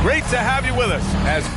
Great to have you with us as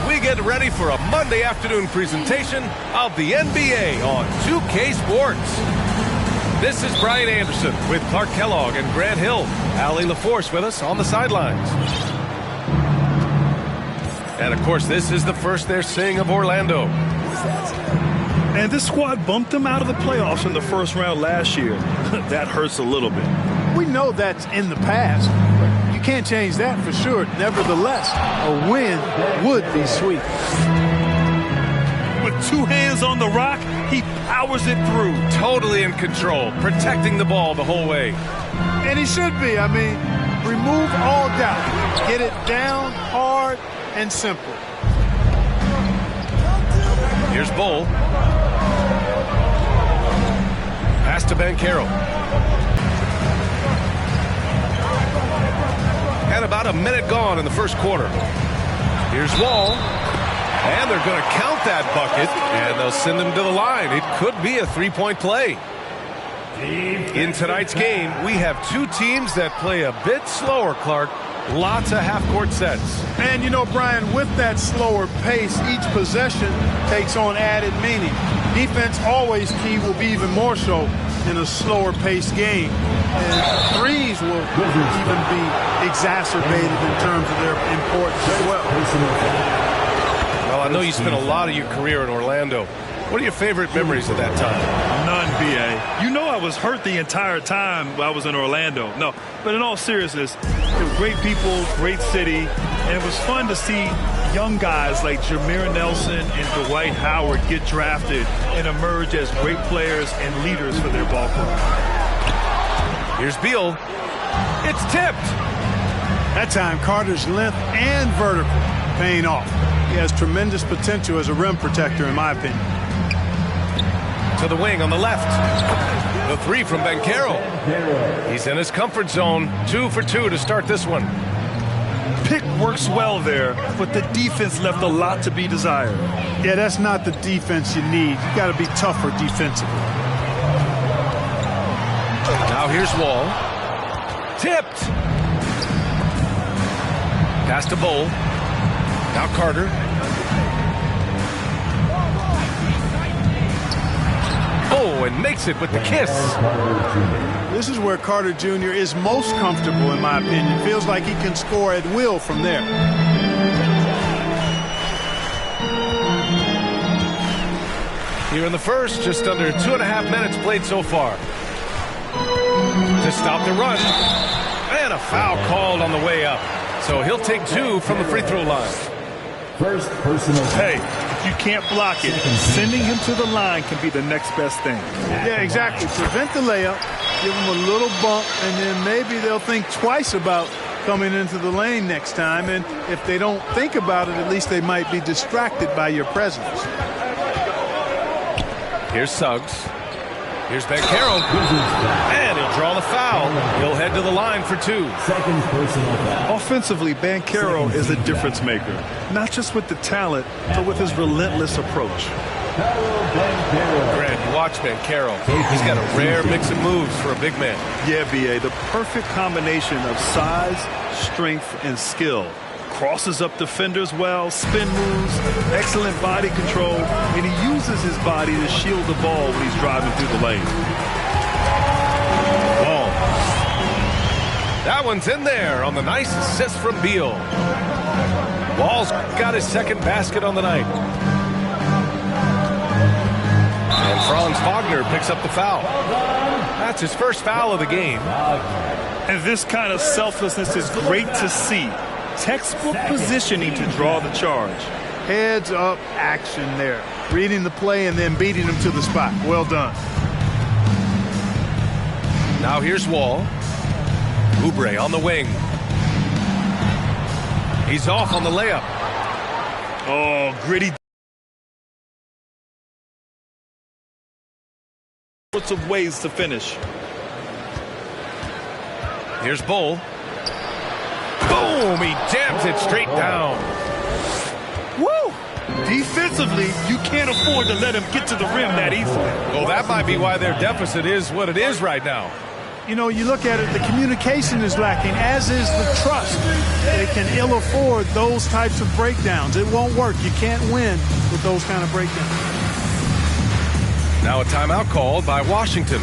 we get ready for a Monday afternoon presentation of the NBA on 2K Sports. This is Brian Anderson with Clark Kellogg and Grant Hill. Allie LaForce with us on the sidelines. And, of course, this is the first they're seeing of Orlando. And this squad bumped them out of the playoffs in the first round last year. That hurts a little bit. We know that's in the past, but you can't change that for sure. Nevertheless, a win would be sweet. With two hands on the rock, he powers it through. Totally in control, protecting the ball the whole way. And he should be. I mean, remove all doubt. Get it down hard and simple. Here's Bull. Pass to Banchero. And about a minute gone in the first quarter. Here's Wall. And they're going to count that bucket, and they'll send him to the line. It could be a three-point play. In tonight's game, we have two teams that play a bit slower, Clark. Lots of half-court sets. And, you know, Brian, with that slower pace, each possession takes on added meaning. Defense always key, will be even more so in a slower-paced game. And threes will even be exacerbated in terms of their importance as well. Well, I know you spent a lot of your career in Orlando. What are your favorite memories of that time? None, B.A. You know I was hurt the entire time I was in Orlando. No, but in all seriousness, it was great people, great city, and it was fun to see young guys like Jameer Nelson and Dwight Howard get drafted and emerge as great players and leaders for their ball club. Here's Beal. It's tipped. That time, Carter's length and vertical paying off. He has tremendous potential as a rim protector, in my opinion. To the wing on the left. The three from Banchero. He's in his comfort zone. 2 for 2 to start this one. Pick works well there, but the defense left a lot to be desired. Yeah, that's not the defense you need. You got to be tougher defensively. Now here's Wall. Tipped. Pass to Bull. Now Carter. Oh, and makes it with the kiss. This is where Carter Jr. is most comfortable, in my opinion. Feels like he can score at will from there. Here in the first, just under 2.5 minutes played so far. To stop the run. And a foul called on the way up. So he'll take 2 from the free throw line. First personal. Hey, if you can't block it, sending him to the line can be the next best thing. Yeah, exactly. Prevent the layup, give them a little bump, and then maybe they'll think twice about coming into the lane next time. And if they don't think about it, at least they might be distracted by your presence. Here's Suggs. Here's Banchero. And he'll draw the foul. He'll head to the line for 2. Second personal foul. Offensively, Banchero is a difference maker. Not just with the talent, but with his relentless approach. Grant, you watch Banchero. He's got a rare mix of moves for a big man. Yeah, B.A., the perfect combination of size, strength, and skill. Crosses up defenders well, spin moves, excellent body control, and he uses his body to shield the ball when he's driving through the lane. Ball. That one's in there on the nice assist from Beal. Ball's got his second basket on the night. And Franz Wagner picks up the foul. That's his first foul of the game. And this kind of selflessness is great to see. Textbook positioning to draw the charge. Heads up action there. Reading the play and then beating him to the spot. Well done. Now here's Wall. Oubre on the wing. He's off on the layup. Oh, gritty. Sorts of ways to finish. Here's Bull. Boom! He jams it straight down. Woo! Defensively, you can't afford to let him get to the rim that easily. Well, that might be why their deficit is what it is right now. You know, you look at it, the communication is lacking, as is the trust. They can ill afford those types of breakdowns. It won't work. You can't win with those kind of breakdowns. Now a timeout called by Washington.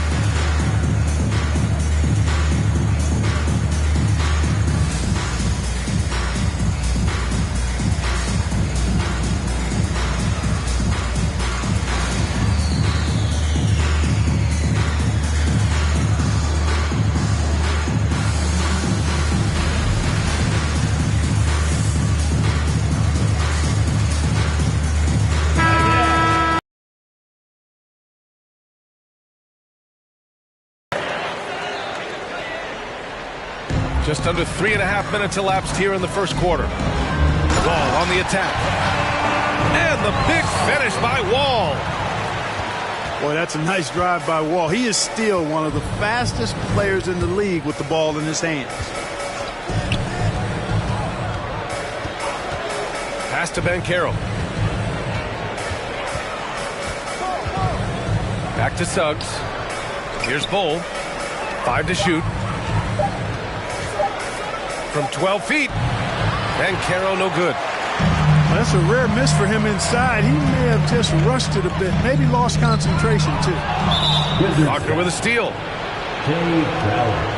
Just under 3.5 minutes elapsed here in the first quarter. Wall on the attack. And the big finish by Wall. Boy, that's a nice drive by Wall. He is still one of the fastest players in the league with the ball in his hands. Pass to Banchero. Back to Suggs. Here's Bull. 5 to shoot. From 12 feet. Banchero no good. That's a rare miss for him inside. He may have just rushed it a bit. Maybe lost concentration, too. Wagner with a steal.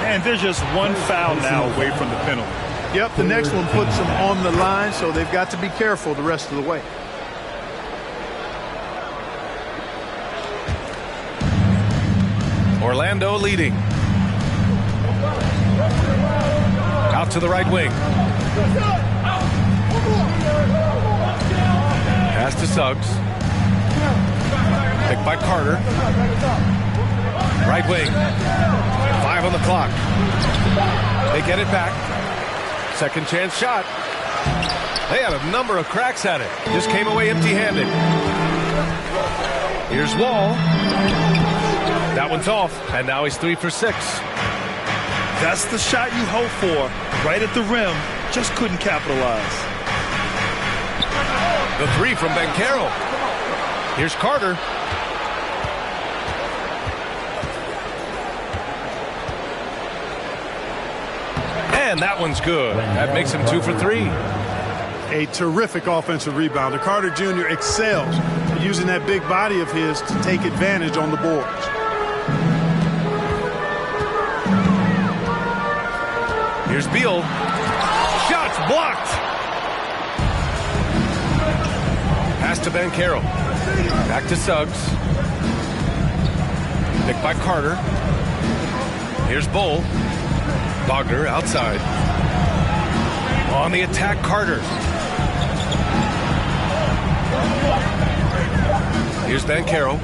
And there's just one foul now away from the penalty. Yep, the next one puts them on the line, so they've got to be careful the rest of the way. Orlando leading. Out to the right wing. Pass to Suggs. Picked by Carter. Right wing. 5 on the clock. They get it back. Second chance shot. They had a number of cracks at it. Just came away empty-handed. Here's Wall. That one's off, and now he's 3 for 6. That's the shot you hope for. Right at the rim. Just couldn't capitalize. The 3 from Banchero. Here's Carter. And that one's good. That makes him 2 for 3. A terrific offensive rebounder. Carter Jr. excels at using that big body of his to take advantage on the boards. Here's Beal. Shots blocked. Pass to Banchero. Back to Suggs. Picked by Carter. Here's Bull. Wagner outside. On the attack, Carter. Here's Banchero.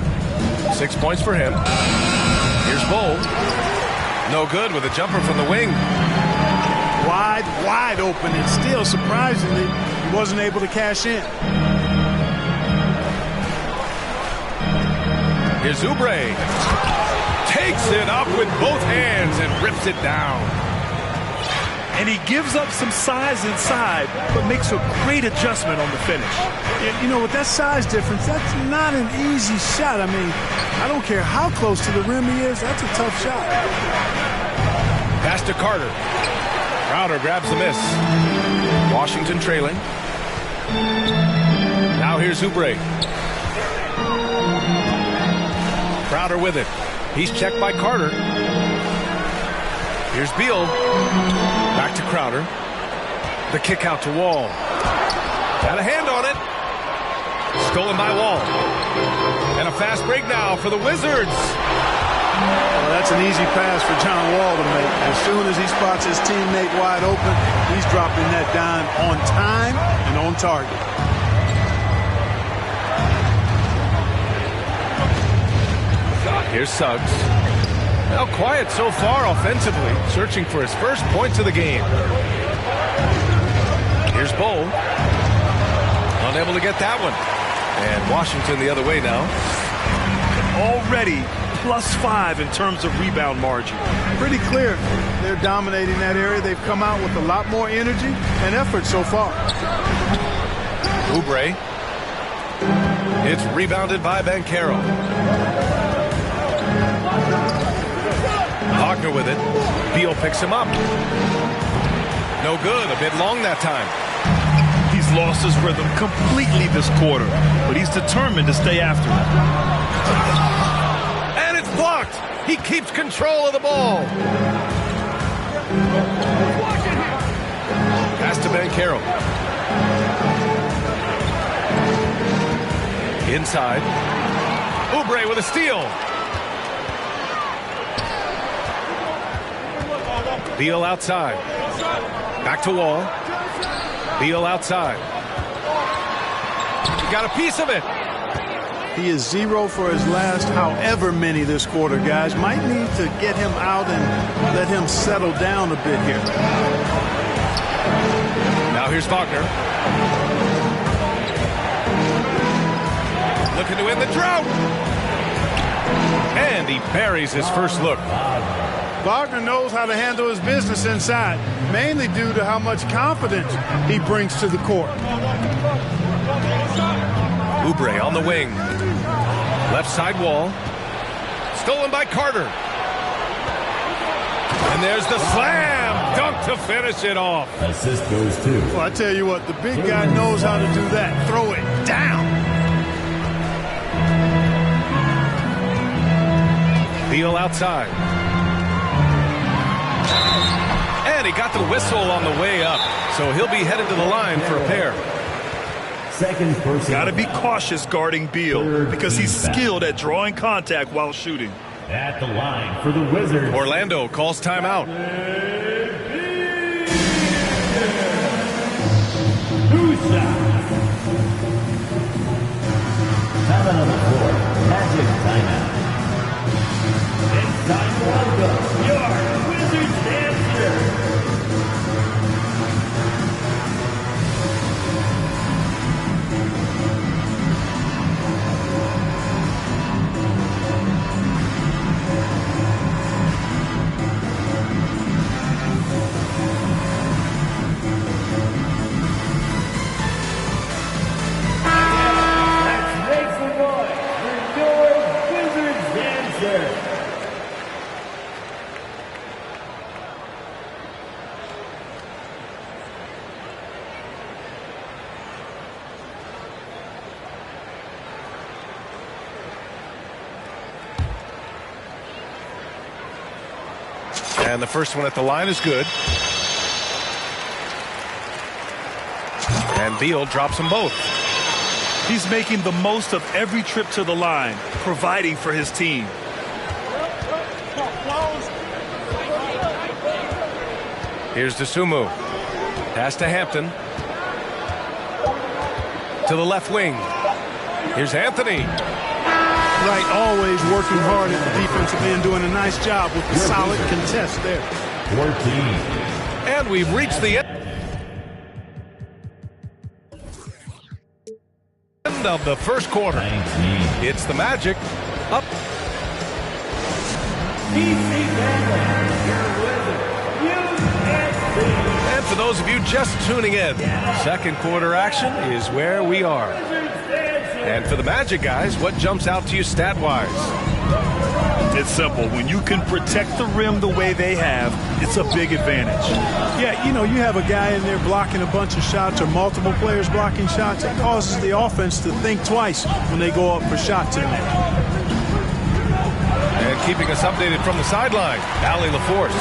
6 points for him. Here's Bull. No good with a jumper from the wing. Wide open, and still, surprisingly, he wasn't able to cash in. Here's Oubre. Takes it up with both hands and rips it down. And he gives up some size inside, but makes a great adjustment on the finish. You know, with that size difference, that's not an easy shot. I mean, I don't care how close to the rim he is, that's a tough shot. Pass to Carter. Crowder grabs the miss. Washington trailing. Now here's Oubre. Crowder with it. He's checked by Carter. Here's Beal. Back to Crowder. The kick out to Wall. Got a hand on it. Stolen by Wall. And a fast break now for the Wizards. Well, that's an easy pass for John Wall to make. As soon as he spots his teammate wide open, he's dropping that dime on time and on target. Here's Suggs. Well, quiet so far offensively, searching for his first points of the game. Here's Bull. Unable to get that one. And Washington the other way now. Already +5 in terms of rebound margin. Pretty clear they're dominating that area. They've come out with a lot more energy and effort so far. Oubre. It's rebounded by Banchero. Wagner with it. Beal picks him up. No good. A bit long that time. He's lost his rhythm completely this quarter, but he's determined to stay after it. And it's blocked. He keeps control of the ball. Pass to Banchero. Inside. Oubre with a steal. Beal outside. Back to Wall. Beal outside. He got a piece of it. He is 0 for his last however many this quarter, guys. Might need to get him out and let him settle down a bit here. Now here's Wagner. Looking to end the drought. And he buries his first look. Wagner knows how to handle his business inside, mainly due to how much confidence he brings to the court. Oubre on the wing. Left side Wall. Stolen by Carter. And there's the slam dunk to finish it off. Assist goes to. Well, I tell you what, the big guy knows how to do that. Throw it down. Beal outside. And he got the whistle on the way up, so he'll be headed to the line for a pair. Second person. Got to be cautious guarding Beal because he's skilled at drawing contact while shooting. At the line for the Wizards. Orlando calls timeout. Timeout on the floor. Magic timeout. It's time to welcome your Wizards dancer. And the first one at the line is good. And Beal drops them both. He's making the most of every trip to the line, providing for his team. Here's DeSumo. Pass to Hampton. To the left wing. Here's Anthony. Right, always working hard at the defensive end, doing a nice job with the solid contest there. 14. And we've reached the end of the first quarter. 19. It's the Magic up. And for those of you just tuning in, second quarter action is where we are. And for the Magic guys, what jumps out to you stat-wise? It's simple. When you can protect the rim the way they have, it's a big advantage. Yeah, you know, you have a guy in there blocking a bunch of shots or multiple players blocking shots. It causes the offense to think twice when they go up for shots in there. And keeping us updated from the sideline, Allie LaForce.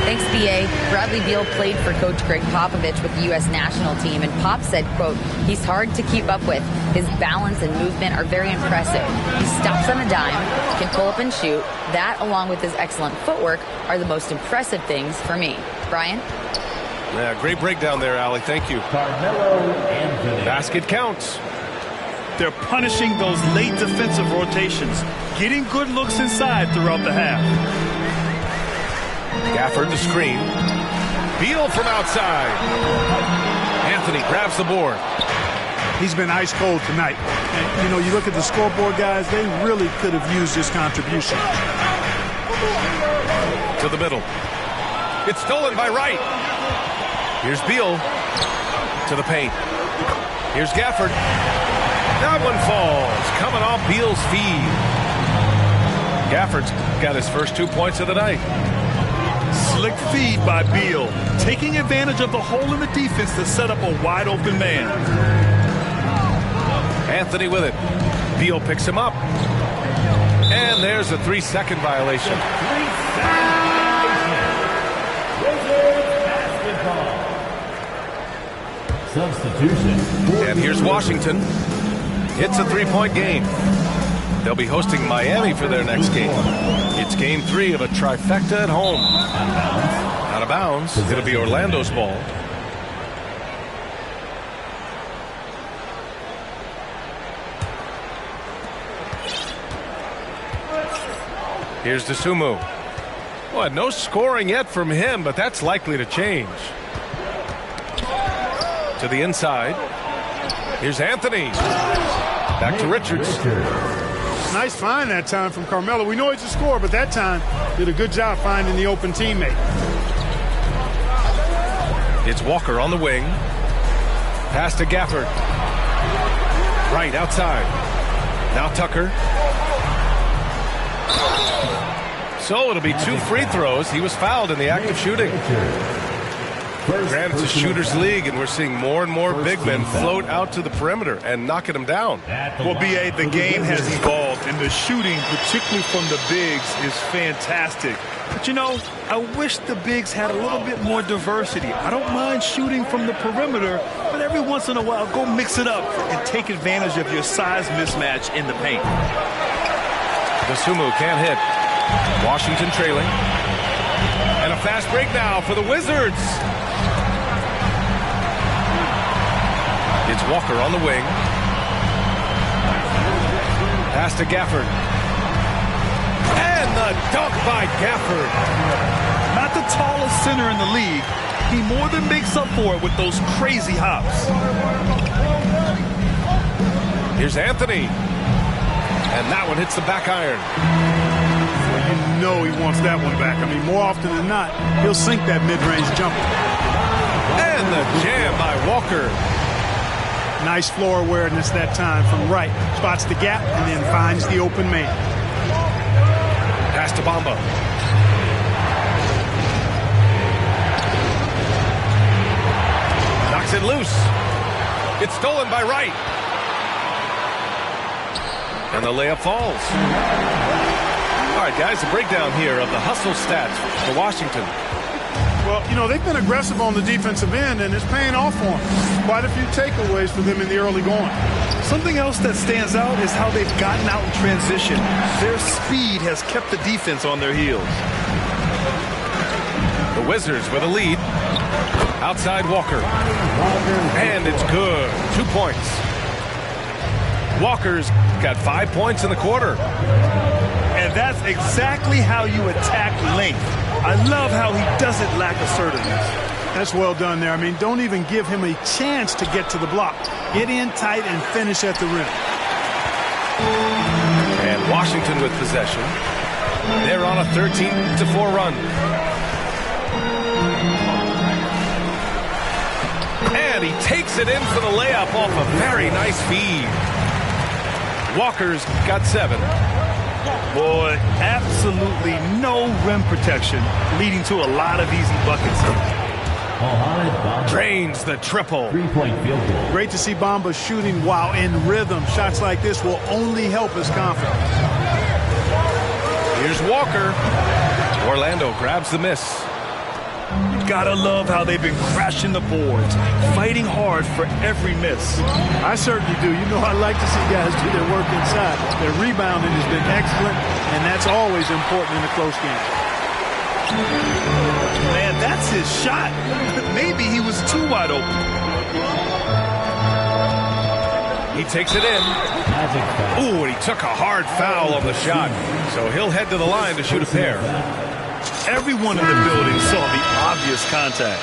Thanks, B.A. Bradley Beal played for Coach Greg Popovich with the U.S. national team, and Pop said, quote, he's hard to keep up with. His balance and movement are very impressive. He stops on a dime, can pull up and shoot. That, along with his excellent footwork, are the most impressive things for me. Brian? Yeah, great breakdown there, Allie. Thank you. Carmelo Anthony. Basket counts. They're punishing those late defensive rotations, getting good looks inside throughout the half. Gafford the screen. Beal from outside. Anthony grabs the board. He's been ice cold tonight. And, you know, you look at the scoreboard, guys, they really could have used his contribution. To the middle. It's stolen by Wright. Here's Beal. To the paint. Here's Gafford. That one falls. Coming off Beal's feed. Gafford's got his first 2 points of the night. Slick feed by Beal, taking advantage of the hole in the defense to set up a wide open man. Anthony with it. Beal picks him up. And there's a 3-second violation. Substitution. And here's Washington. It's a 3-point game. They'll be hosting Miami for their next game. It's game 3 of a trifecta at home. Out of bounds. It'll be Orlando's ball. Here's DeSumo. Well, no scoring yet from him, but that's likely to change. To the inside. Here's Anthony. Back to Richards. Nice find that time from Carmelo. We know he's a scorer, but that time did a good job finding the open teammate. It's Walker on the wing. Pass to Gafford. Right outside. Now Tucker. So it'll be 2 free throws. He was fouled in the act of shooting. Granted, it's a shooter's league, and we're seeing more and more big men float out to the perimeter and knocking them down. Well, B.A., the game has evolved, and the shooting, particularly from the bigs, is fantastic. But, you know, I wish the bigs had a little bit more diversity. I don't mind shooting from the perimeter, but every once in a while, go mix it up and take advantage of your size mismatch in the paint. DeSumo can't hit. Washington trailing. And a fast break now for the Wizards. It's Walker on the wing. Pass to Gafford. And the dunk by Gafford. Not the tallest center in the league. He more than makes up for it with those crazy hops. Here's Anthony. And that one hits the back iron. Well, you know he wants that one back. I mean, more often than not, he'll sink that mid-range jumper. And the jam by Walker. Nice floor awareness that time from Wright. Spots the gap and then finds the open man. Pass to Bamba. Knocks it loose. It's stolen by Wright. And the layup falls. All right, guys, the breakdown here of the hustle stats for Washington. Well, you know, they've been aggressive on the defensive end, and it's paying off for them. Quite a few takeaways for them in the early going. Something else that stands out is how they've gotten out in transition. Their speed has kept the defense on their heels. The Wizards with a lead. Outside Walker. And it's good. 2 points. Walker's got 5 points in the quarter. And that's exactly how you attack length. I love how he doesn't lack assertiveness. That's well done there. I mean, don't even give him a chance to get to the block. Get in tight and finish at the rim. And Washington with possession. They're on a 13-4 run. And he takes it in for the layup off a very nice feed. Walker's got 7. Boy, absolutely no rim protection, leading to a lot of easy buckets. Drains the triple. 3-point field goal. Great to see Bamba shooting while in rhythm. Shots like this will only help his confidence. Here's Walker. Orlando grabs the miss. Gotta love how they've been crashing the boards, fighting hard for every miss. I certainly do. You know, I like to see guys do their work inside. Their rebounding has been excellent, and that's always important in a close game. Man, that's his shot. Maybe he was too wide open. He takes it in. Ooh, and he took a hard foul on the shot. So he'll head to the line to shoot a pair. Everyone in the building saw the obvious contact.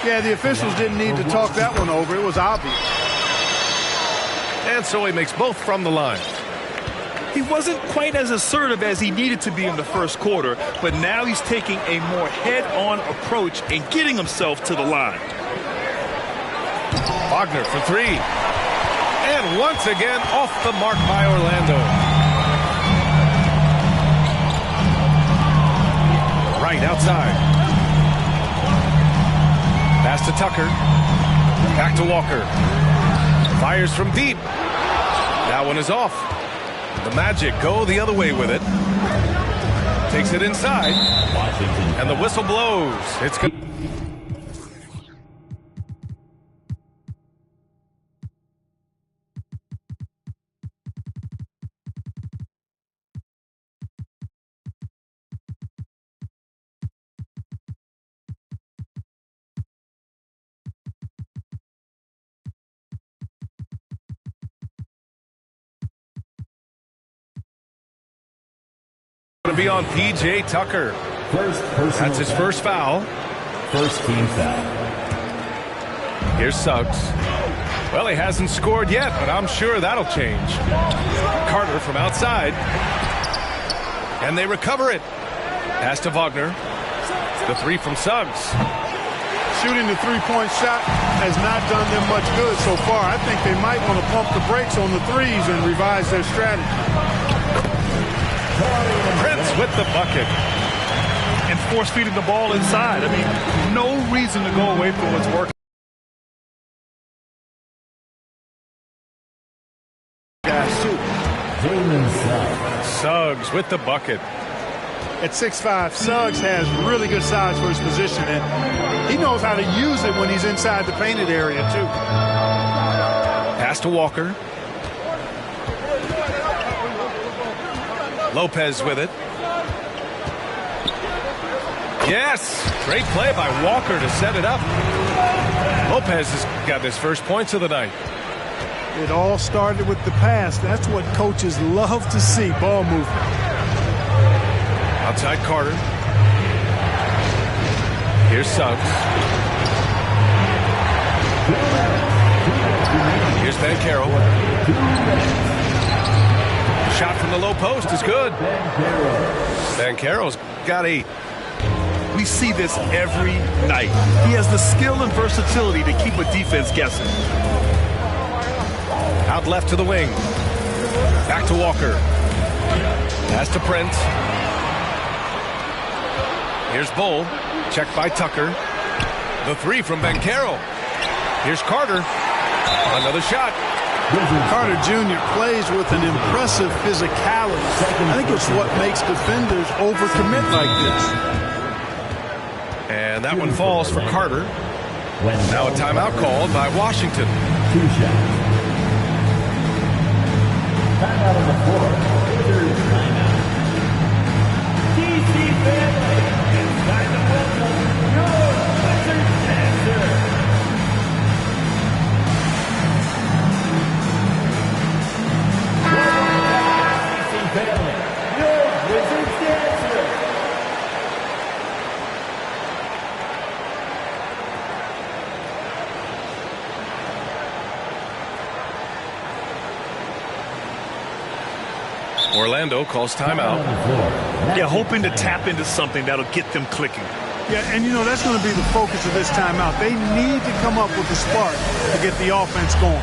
Yeah, the officials didn't need to talk that one over. It was obvious. And so he makes both from the line. He wasn't quite as assertive as he needed to be in the first quarter, but now he's taking a more head-on approach and getting himself to the line. Wagner for 3. And once again, off the mark by Orlando. Right outside. Pass to Tucker. Back to Walker. Fires from deep. That one is off. The Magic go the other way with it. Takes it inside. And the whistle blows. It's good. To be on P.J. Tucker. That's his first foul. First team foul. Here's Suggs. Well, he hasn't scored yet, but I'm sure that'll change. Carter from outside. And they recover it. Pass to Wagner. The 3 from Suggs. Shooting the three-point shot has not done them much good so far. I think they might want to pump the brakes on the threes and revise their strategy. Prince with the bucket. And force-feeding the ball inside. I mean, no reason to go away from what's working. Suggs with the bucket. At 6'5", Suggs has really good size for his position, and he knows how to use it when he's inside the painted area, too. Pass to Walker. Lopez with it. Yes! Great play by Walker to set it up. Lopez has got his first points of the night. It all started with the pass. That's what coaches love to see, ball movement. Outside Carter. Here's Suggs. Here's Banchero. Shot from the low post is good. Banchero's got 8. We see this every night. He has the skill and versatility to keep a defense guessing. Out left to the wing. Back to Walker. Pass to Prince. Here's Bull. Checked by Tucker. The 3 from Banchero. Here's Carter. Another shot. Carter Jr. plays with an impressive physicality. I think it's what makes defenders overcommit like this. And that one falls for Carter. Now a timeout called by Washington. 2 shots. Timeout on the floor. Wizards timeout. DC family, it's time to welcome Orlando calls timeout. Yeah, hoping to tap into something that'll get them clicking. Yeah, and you know, that's going to be the focus of this timeout. They need to come up with a spark to get the offense going.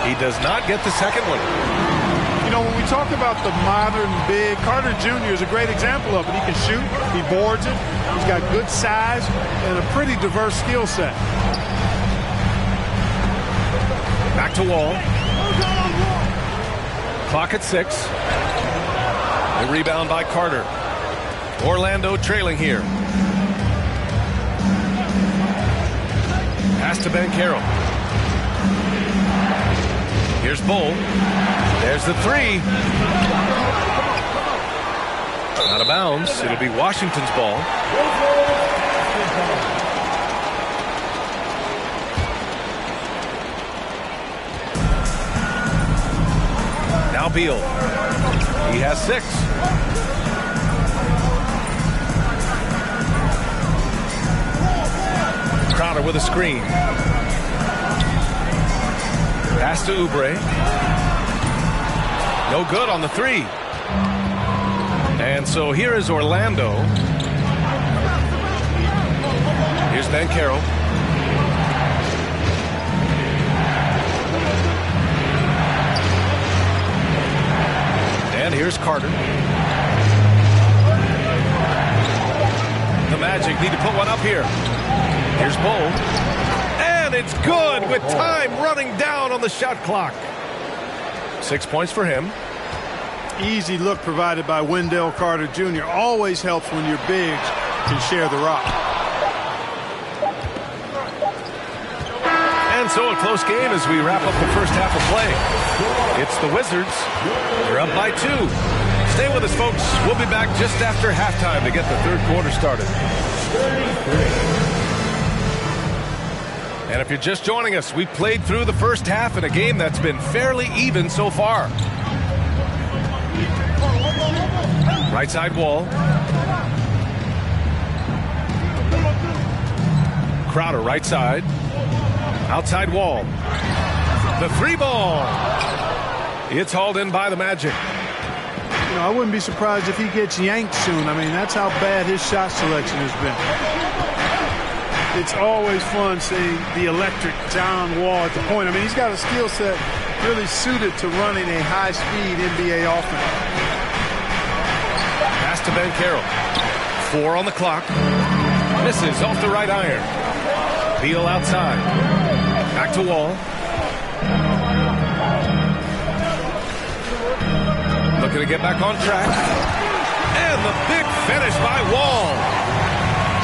He does not get the second one. You know, when we talk about the modern big, Carter Jr. is a great example of it. He can shoot, he boards it, he's got good size and a pretty diverse skill set. Back to Wall. Clock at 6. The rebound by Carter. Orlando trailing here. Pass to Ben Carroll. Here's Bull. There's the three. Out of bounds. It'll be Washington's ball. Now Beal. He has 6. Crowder with a screen. Pass to Oubre. No good on the 3. And so here is Orlando. Here's Ben Carroll. And here's Carter. The Magic need to put one up here. Here's Bull. And it's good with time running down on the shot clock. 6 points for him. Easy look provided by Wendell Carter Jr. Always helps when your bigs can share the rock. And so a close game as we wrap up the first half of play. It's the Wizards. They're up by 2. Stay with us, folks. We'll be back just after halftime to get the third quarter started. And if you're just joining us, we've played through the first half in a game that's been fairly even so far. Right side Wall. Crowder right side. Outside Wall. The 3 ball. It's hauled in by the Magic. You know, I wouldn't be surprised if he gets yanked soon. I mean, that's how bad his shot selection has been. It's always fun seeing the electric John Wall at the point. I mean, he's got a skill set really suited to running a high-speed NBA offense. Pass to Ben Carroll. 4 on the clock. Misses off the right iron. Beal outside. Back to Wall. Looking to get back on track. And the big finish by Wall.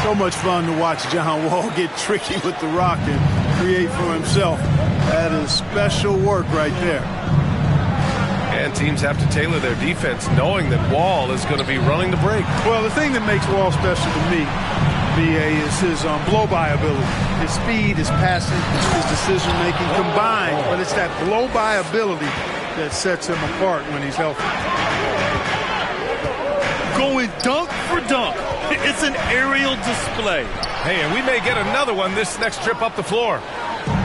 So much fun to watch John Wall get tricky with the rock and create for himself. That is special work right there. And teams have to tailor their defense knowing that Wall is going to be running the break. Well, the thing that makes Wall special to me, BA, is his blow-by ability. His speed, his passing, his decision-making combined. But it's that blow-by ability that sets him apart when he's healthy. Going dunk for dunk. It's an aerial display. Hey, and we may get another one this next trip up the floor.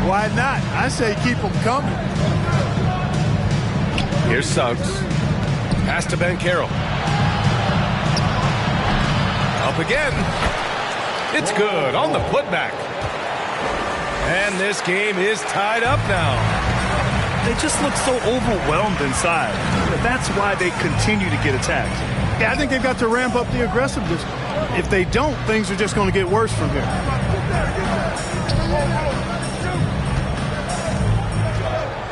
Why not? I say keep them coming. Here's Suggs. Pass to Ben Carroll. Up again. It's good on the putback. And this game is tied up now. They just look so overwhelmed inside. That's why they continue to get attacked. Yeah, I think they've got to ramp up the aggressiveness. If they don't, things are just going to get worse from here.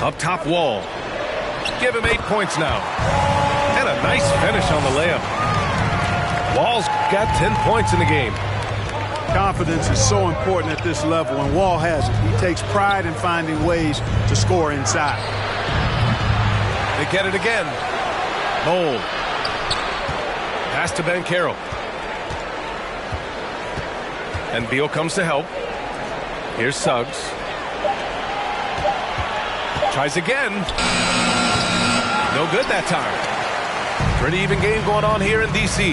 Up top Wall. Give him 8 points now. And a nice finish on the layup. Wall's got 10 points in the game. Confidence is so important at this level, and Wall has it. He takes pride in finding ways to score inside. They get it again. Bold. Pass to Ben Carroll. And Beal comes to help. Here's Suggs. Tries again. No good that time. Pretty even game going on here in D.C.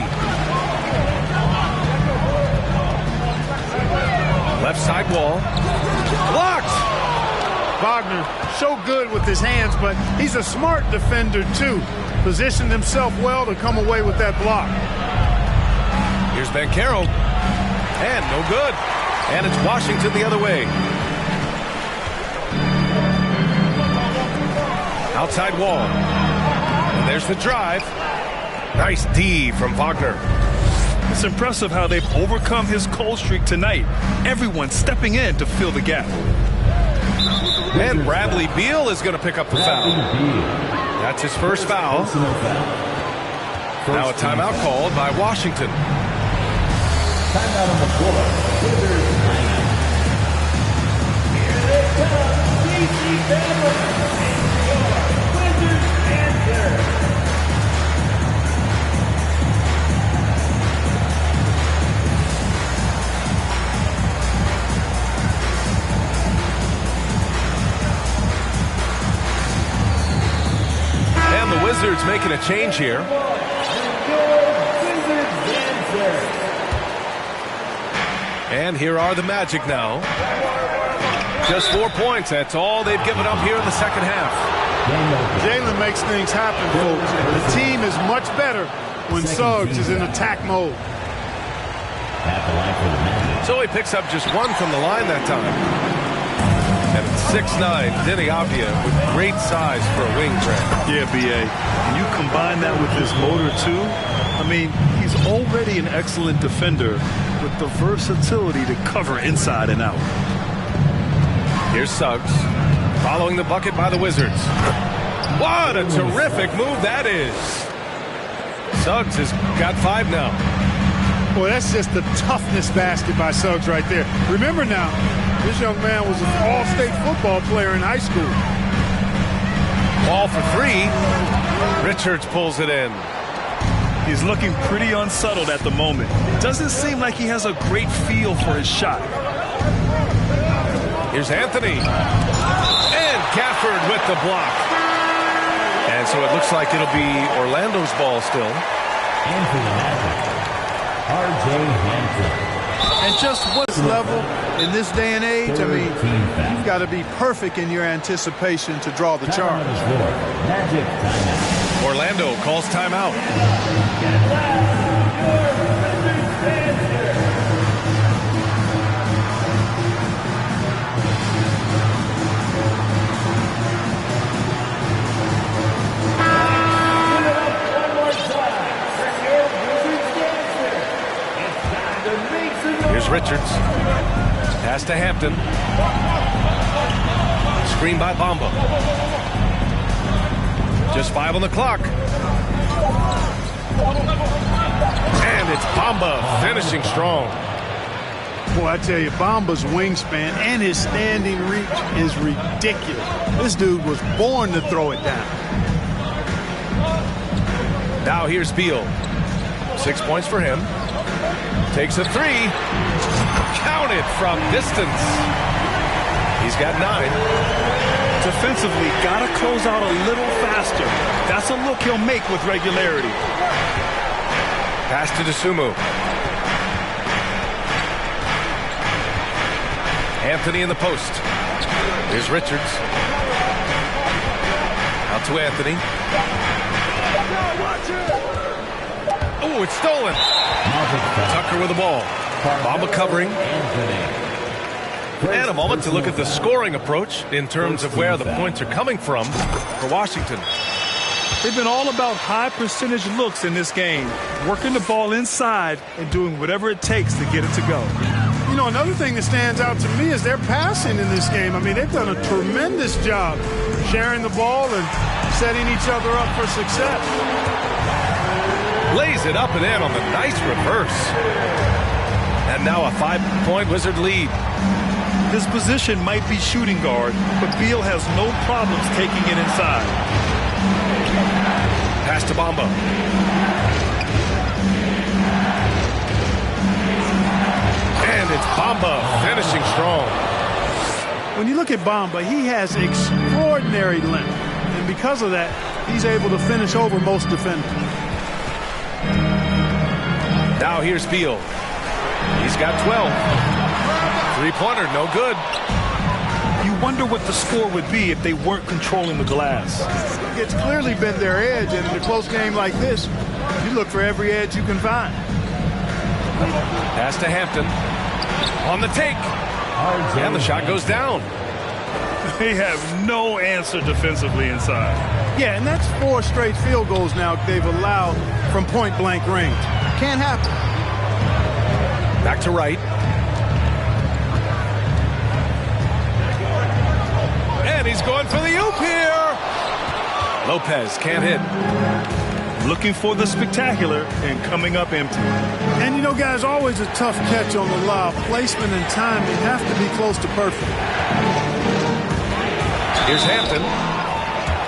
Left side wall. Blocked! Wagner, so good with his hands, but he's a smart defender, too. Positioned himself well to come away with that block. Here's Banchero. And no good. And it's Washington the other way. Outside wall. And there's the drive. Nice D from Wagner. It's impressive how they've overcome his cold streak tonight. Everyone stepping in to fill the gap. And Bradley Beal is going to pick up the foul. That's his first foul. Now a timeout called by Washington. Timeout on the floor. Wizards timeout. Here they come. DC Family. And your Wizards answer. And the Wizards making a change here. And here are the Magic now. Just 4 points. That's all they've given up here in the second half. Jalen makes things happen, folks. The team is much better when Suggs is in attack mode. So he picks up just one from the line that time. And it's 6'9", Denny Avdia with great size for a wing threat. Yeah, B.A. And you combine that with his motor, too. I mean, he's already an excellent defender with the versatility to cover inside and out. Here's Suggs. Following the bucket by the Wizards. What a terrific move that is. Suggs has got 5 now. Boy, that's just the toughness basket by Suggs right there. Remember now, this young man was an all-state football player in high school. Ball for 3. Richards pulls it in. He's looking pretty unsettled at the moment. Doesn't seem like he has a great feel for his shot. Here's Anthony. And Gafford with the block. And so it looks like it'll be Orlando's ball still. And for the Magic, R.J. Hampton. And just what's level in this day and age, I mean, you've got to be perfect in your anticipation to draw the charge. Magic timeout. Orlando calls timeout. Here's Richards. Pass to Hampton. Screen by Bamba. Just 5 on the clock. And it's Bamba finishing strong. Boy, I tell you, Bamba's wingspan and his standing reach is ridiculous. This dude was born to throw it down. Now here's Beal. 6 points for him. Takes a 3. Counted from distance. He's got 9. Defensively, got to close out a little faster. That's a look he'll make with regularity. Pass to Dosunmu. Anthony in the post. Here's Richards. Out to Anthony. Oh, it's stolen. Tucker with the ball. Bamba covering. And a moment to look at the scoring approach in terms of where the points are coming from for Washington. They've been all about high percentage looks in this game, working the ball inside and doing whatever it takes to get it to go. You know, another thing that stands out to me is their passing in this game. I mean, they've done a tremendous job sharing the ball and setting each other up for success. Lays it up and in on the nice reverse. And now a 5-point Wizard lead. His position might be shooting guard, but Beal has no problems taking it inside. Pass to Bamba. And it's Bamba finishing strong. When you look at Bamba, he has extraordinary length. And because of that, he's able to finish over most defenders. Now here's Beal. He's got 12. Three-pointer, no good. You wonder what the score would be if they weren't controlling the glass. It's clearly been their edge, and in a close game like this, you look for every edge you can find. Pass to Hampton. On the take. And the shot goes down. They have no answer defensively inside. Yeah, and that's 4 straight field goals now they've allowed from point-blank range. Can't happen. Back to Wright. And he's going for the oop here. Lopez can't hit. Looking for the spectacular and coming up empty. And you know, guys, always a tough catch on the lob. Placement and timing have to be close to perfect. Here's Hampton.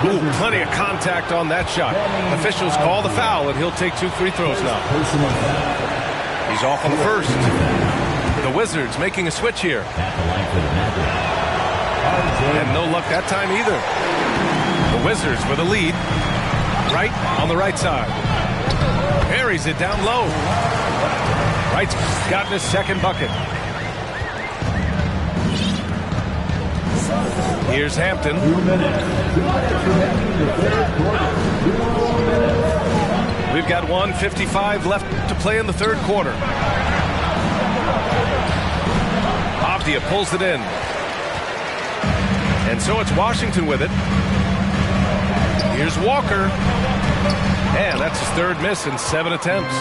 Ooh, plenty of contact on that shot. Officials call the foul, and he'll take 2 free throws now. He's off on the first. The Wizards making a switch here. And no luck that time either. The Wizards with a lead. Wright on the right side. Carries it down low. Wright's gotten his second bucket. Here's Hampton. We've got 1:55 left to play in the third quarter. Avdia pulls it in. And so it's Washington with it. Here's Walker. And that's his third miss in 7 attempts.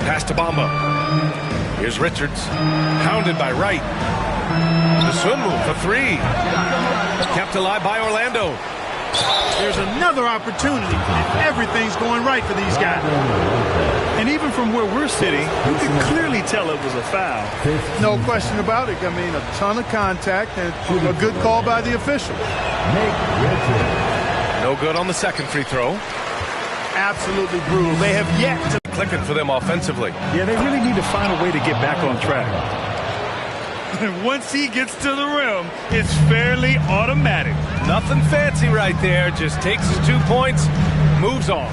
Pass to Bamba. Here's Richards. Hounded by Wright. The swim move for 3. Kept alive by Orlando. There's another opportunity, and everything's going right for these guys. And even from where we're sitting, you can clearly tell it was a foul. No question about it. I mean, a ton of contact and a good call by the official. No good on the second free throw. Absolutely brutal. They have yet to... Clicking for them offensively. Yeah, they really need to find a way to get back on track. And once he gets to the rim, it's fairly automatic. Nothing fancy right there. Just takes his 2 points, moves on.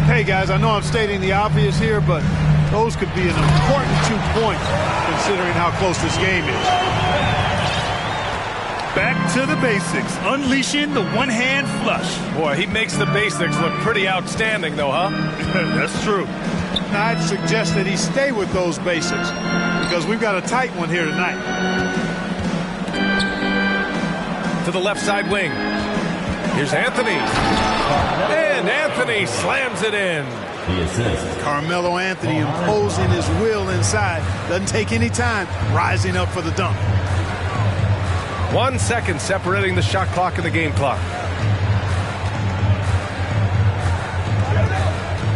Hey, guys, I know I'm stating the obvious here, but those could be an important 2 points considering how close this game is. Back to the basics, unleashing the one-hand flush. Boy, he makes the basics look pretty outstanding, though, huh? That's true. I'd suggest that he stay with those basics because we've got a tight one here tonight. To the left side wing. Here's Anthony. And Anthony slams it in. The assist. Carmelo Anthony imposing his will inside. Doesn't take any time. Rising up for the dunk. 1 second separating the shot clock and the game clock.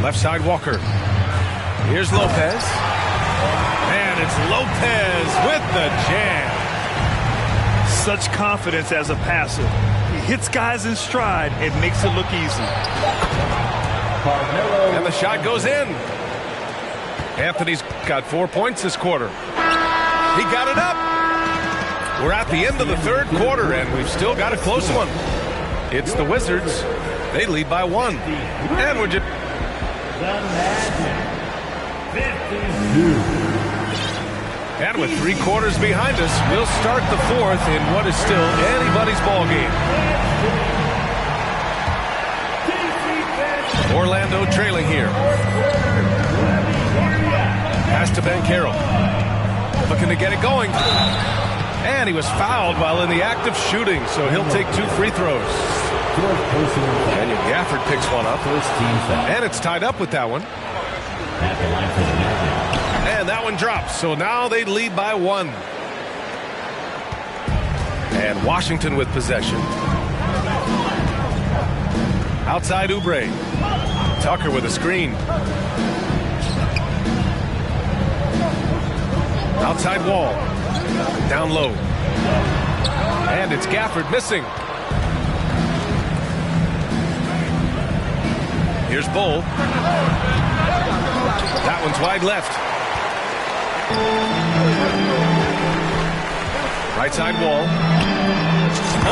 Left side Walker. Here's Lopez. And it's Lopez with the jam. Such confidence as a passer. He hits guys in stride and makes it look easy. And the shot goes in. Anthony's got 4 points this quarter. He got it up. We're at the end of the third quarter, and we've still got a close one. It's the Wizards. They lead by 1. And we're just... And with 3 quarters behind us, we'll start the fourth in what is still anybody's ball game. Orlando trailing here. Pass to Ben Carroll. Looking to get it going. And he was fouled while in the act of shooting, so he'll take 2 free throws. Daniel Gafford picks one up. And it's tied up with that one. And that one drops, so now they lead by 1. And Washington with possession. Outside Oubre. Tucker with a screen. Outside Wall. Down low. And it's Gafford missing. Here's Bull. That one's wide left. Right side wall.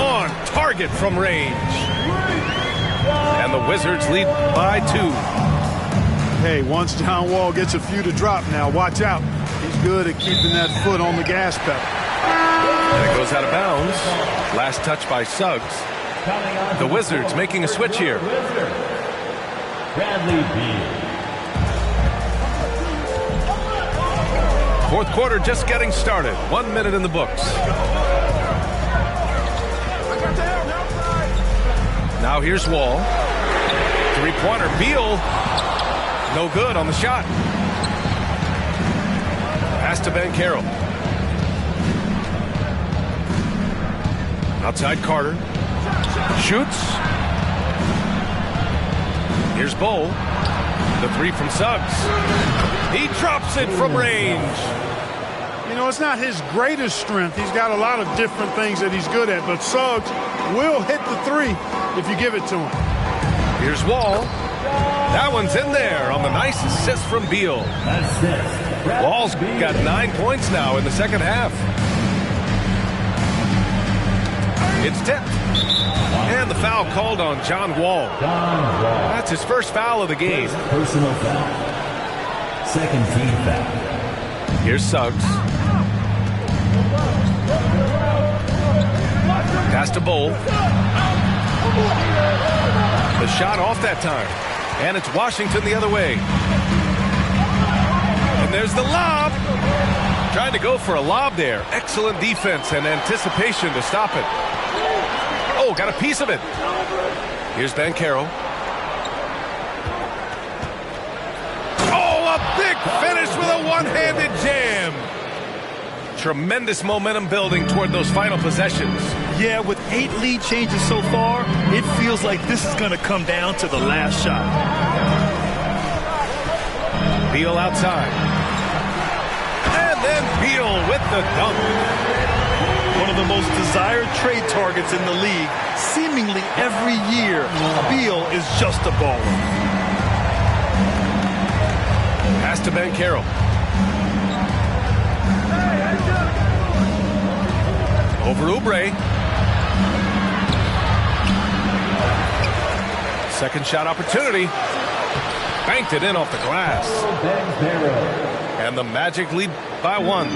On target from range. And the Wizards lead by 2. Hey, once John Wall gets a few to drop now, watch out. He's good at keeping that foot on the gas pedal. And it goes out of bounds. Last touch by Suggs. The Wizards making a switch here. Bradley Beal. Fourth quarter just getting started. 1 minute in the books. Now here's Wall. Three-pointer. Beal. No good on the shot. Pass to Banchero. Outside Carter. Shoots. Here's Bowl. The three from Suggs. He drops it from range. You know, it's not his greatest strength. He's got a lot of different things that he's good at, but Suggs will hit the three if you give it to him. Here's Wall. That one's in there on the nice assist from Beal. Wall's got 9 points now in the second half. It's tipped. And the foul called on John Wall. That's his first foul of the game. Personal foul. Second team foul. Here's Suggs. Pass to Bowl. The shot off that time. And it's Washington the other way. And there's the lob. Trying to go for a lob there. Excellent defense and anticipation to stop it. Oh, got a piece of it. Here's Banchero. Oh, a big finish with a one-handed jam. Tremendous momentum building toward those final possessions. Yeah, with 8 lead changes so far, it feels like this is going to come down to the last shot. Beal outside. And then Beal with the dunk. One of the most desired trade targets in the league. Seemingly every year, Beal is just a baller. Pass to Banchero. Over Oubre. Second shot opportunity. Banked it in off the glass. And the Magic lead by 1.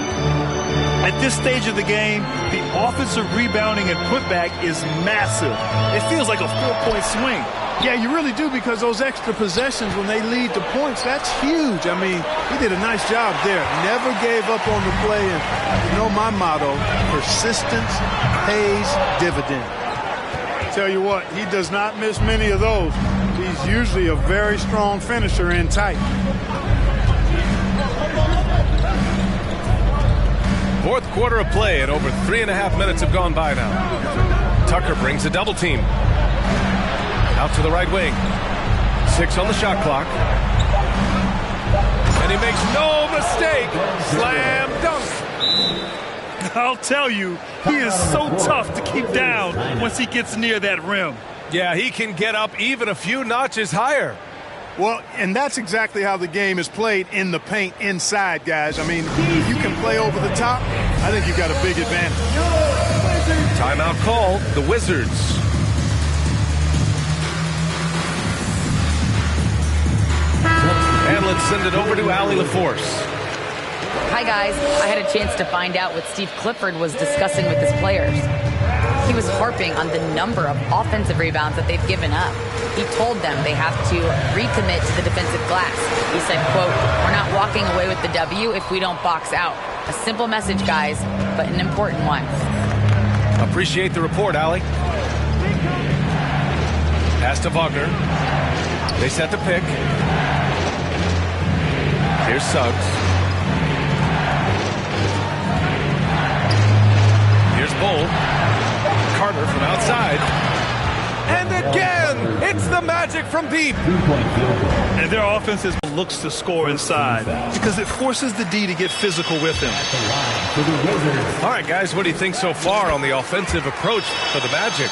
At this stage of the game, the offensive rebounding and putback is massive. It feels like a 4-point swing. Yeah, you really do, because those extra possessions when they lead to points, that's huge. I mean, he did a nice job there. Never gave up on the play. And you know my motto, persistence pays dividend. Tell you what, he does not miss many of those. He's usually a very strong finisher in tight. Fourth quarter of play, and over 3.5 minutes have gone by now. Tucker brings a double team. Out to the right wing. 6 on the shot clock. And he makes no mistake. Slam dunk. I'll tell you, he is so tough to keep down once he gets near that rim. Yeah, he can get up even a few notches higher. Well, and that's exactly how the game is played in the paint inside, guys. I mean, if you can play over the top, I think you've got a big advantage. Timeout call, the Wizards. And let's send it over to Allie LaForce. Hi, guys. I had a chance to find out what Steve Clifford was discussing with his players. He was harping on the number of offensive rebounds that they've given up. He told them they have to recommit to the defensive glass. He said, quote, "We're not walking away with the W if we don't box out." A simple message, guys, but an important one. Appreciate the report, Allie. Pass to Wagner. They set the pick. Here's Suggs. Here's Bull. Carter from outside. And again, it's the Magic from deep. And their offense looks to score inside because it forces the D to get physical with him. All right, guys, what do you think so far on the offensive approach for the Magic?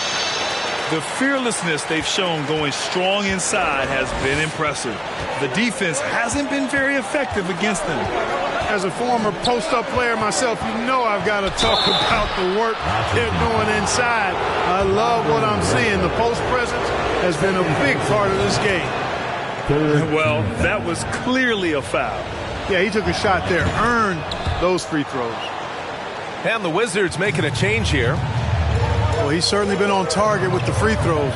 The fearlessness they've shown going strong inside has been impressive. The defense hasn't been very effective against them. As a former post-up player myself, you know I've got to talk about the work they're doing inside. I love what I'm seeing. The post presence has been a big part of this game. Well, that was clearly a foul. Yeah, he took a shot there, earned those free throws. And the Wizards making a change here. Well, he's certainly been on target with the free throws.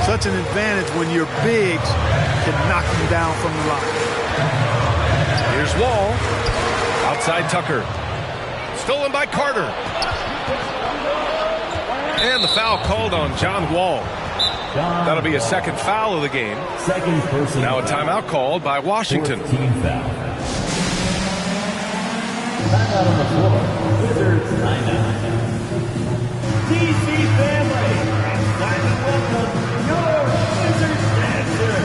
Such an advantage when your bigs can knock you down from the line. Here's Wall. Outside Tucker. Stolen by Carter. And the foul called on John Wall. That'll be a second foul of the game. Second person. Now a timeout called by Washington. Team foul. Timeout on the floor. Wizards timeout. DC family, it's time to welcome your Wizards dancer.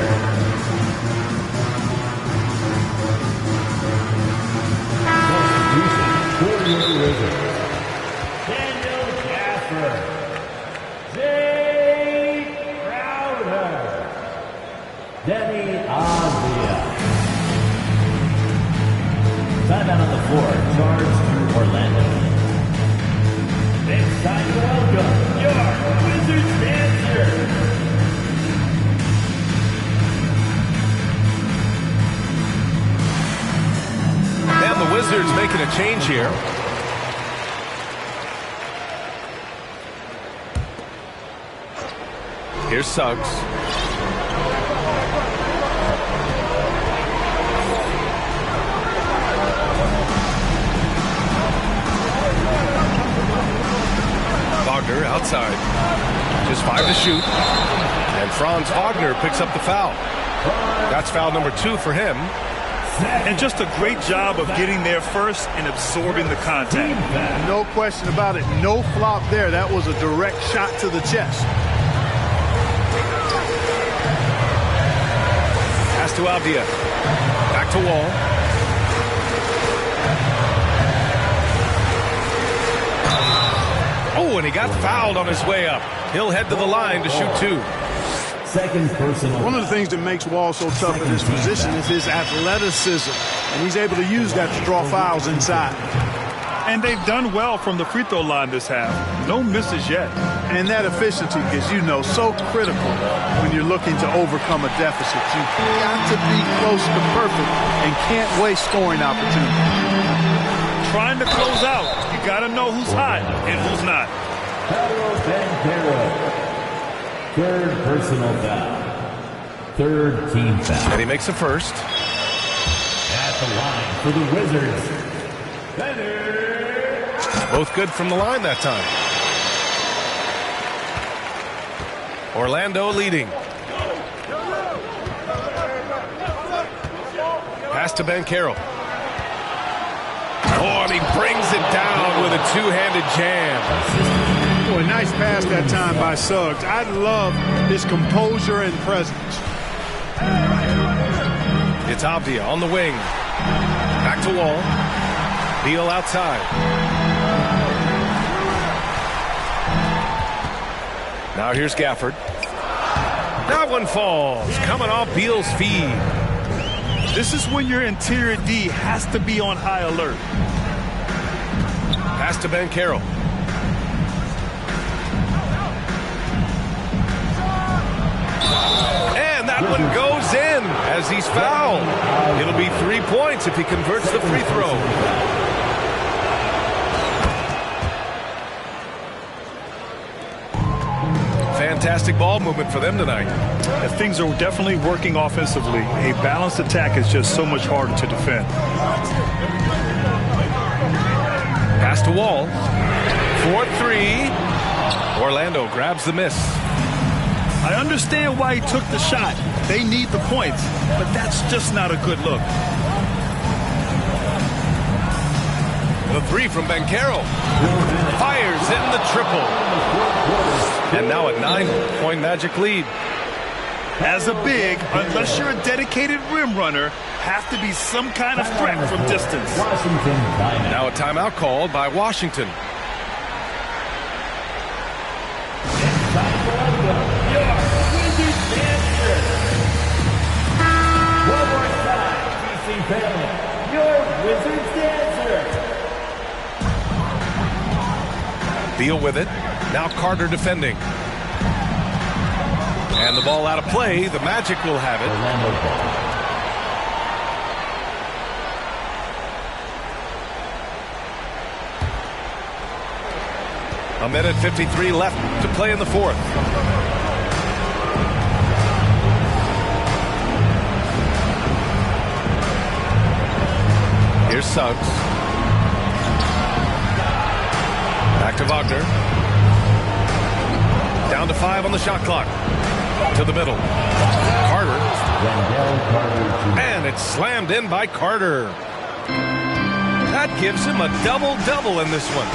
Constitution for your Wizards. Daniel Gafford. Jay Crowder. Demi Avdia. Timeout on the floor. Charge to Orlando. It's time to welcome your Wizards dancer. And the Wizards making a change here. Here's Suggs. Wagner outside. Just 5 to shoot. And Franz Wagner picks up the foul. That's foul number 2 for him. And just a great job of getting there first and absorbing the contact. No question about it. No flop there. That was a direct shot to the chest. Pass to Avdia. Back to Wall. Oh, and he got fouled on his way up. He'll head to the line to shoot 2. Second personal. One of the things that makes Wall so tough in this position is his athleticism, and he's able to use that to draw fouls inside. And they've done well from the free throw line this half. No misses yet. And that efficiency is, you know, so critical when you're looking to overcome a deficit. You've got to be close to perfect and can't waste scoring opportunities. Trying to close out, you got to know who's hot and who's not. Third personal foul. Third team foul. And he makes a first. At the line for the Wizards. Both good from the line that time. Orlando leading. Pass to Banchero. Oh, and he brings it down with a two-handed jam. Boy, nice pass that time by Suggs. I love his composure and presence. It's Avdia on the wing. Back to Wall. Beal outside. Now here's Gafford. That one falls. Coming off Beal's feed. This is when your interior D has to be on high alert. Pass to Banchero. And that one goes in as he's fouled. It'll be 3 points if he converts the free throw. Fantastic ball movement for them tonight. Things are definitely working offensively. A balanced attack is just so much harder to defend. Pass to Wall. 4-3. Orlando grabs the miss. I understand why he took the shot. They need the points, but that's just not a good look. The three from Banchero. Fires in the triple. And now a 9-point Magic lead. As a big, unless you're a dedicated rim runner, have to be some kind of threat from distance. Now a timeout called by Washington. family, your Wizards dancer. Beal with it. Now Carter defending. And the ball out of play. The Magic will have it. A minute 53 left to play in the fourth. Here's Suggs. Back to Wagner. Down to 5 on the shot clock. To the middle. Carter. And it's slammed in by Carter. That gives him a double-double in this one.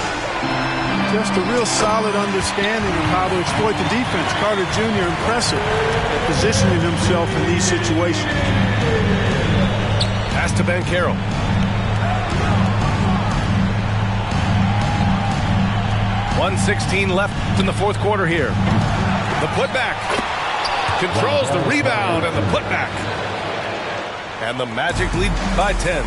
Just a real solid understanding of how to exploit the defense. Carter Jr. impressive at positioning himself in these situations. Pass to Banchero. .116 left in the fourth quarter here. The putback. Controls the rebound and the putback. And the Magic lead by 10.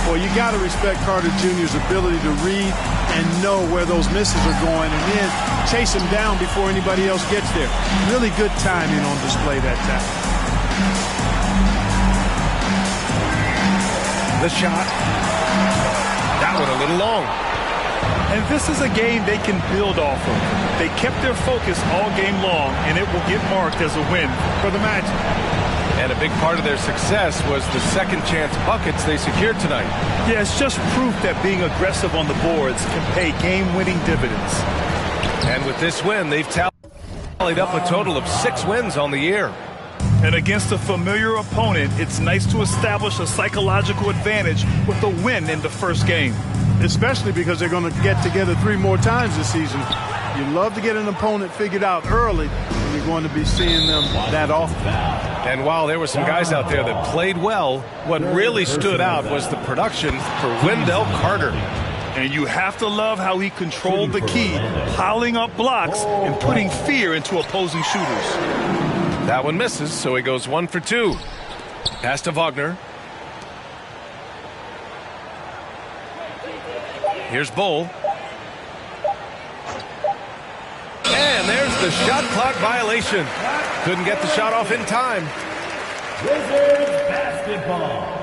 Well, you got to respect Carter Jr.'s ability to read and know where those misses are going and then chase them down before anybody else gets there. Really good timing on display that time. The shot. That one a little long. And this is a game they can build off of. They kept their focus all game long, and it will get marked as a win for the Magic. And a big part of their success was the second chance buckets they secured tonight. Yeah, it's just proof that being aggressive on the boards can pay game-winning dividends. And with this win, they've tallied up a total of 6 wins on the year. And against a familiar opponent, it's nice to establish a psychological advantage with a win in the first game. Especially because they're going to get together 3 more times this season. You love to get an opponent figured out early, and you're going to be seeing them that often. And while there were some guys out there that played well, what really stood out was the production for Wendell Carter. And you have to love how he controlled the key, piling up blocks and putting fear into opposing shooters. That one misses, so he goes 1 for 2. Pass to Wagner. Here's Bull. And there's the shot clock violation. Couldn't get the shot off in time. Wizards basketball.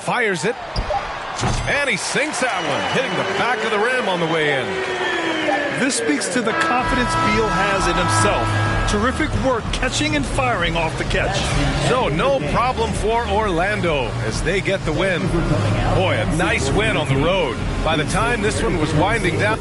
Fires it. And he sinks that one, hitting the back of the rim on the way in. This speaks to the confidence Beal has in himself. Terrific work catching and firing off the catch. So no problem for Orlando as they get the win. Boy, a nice win on the road. By the time this one was winding down,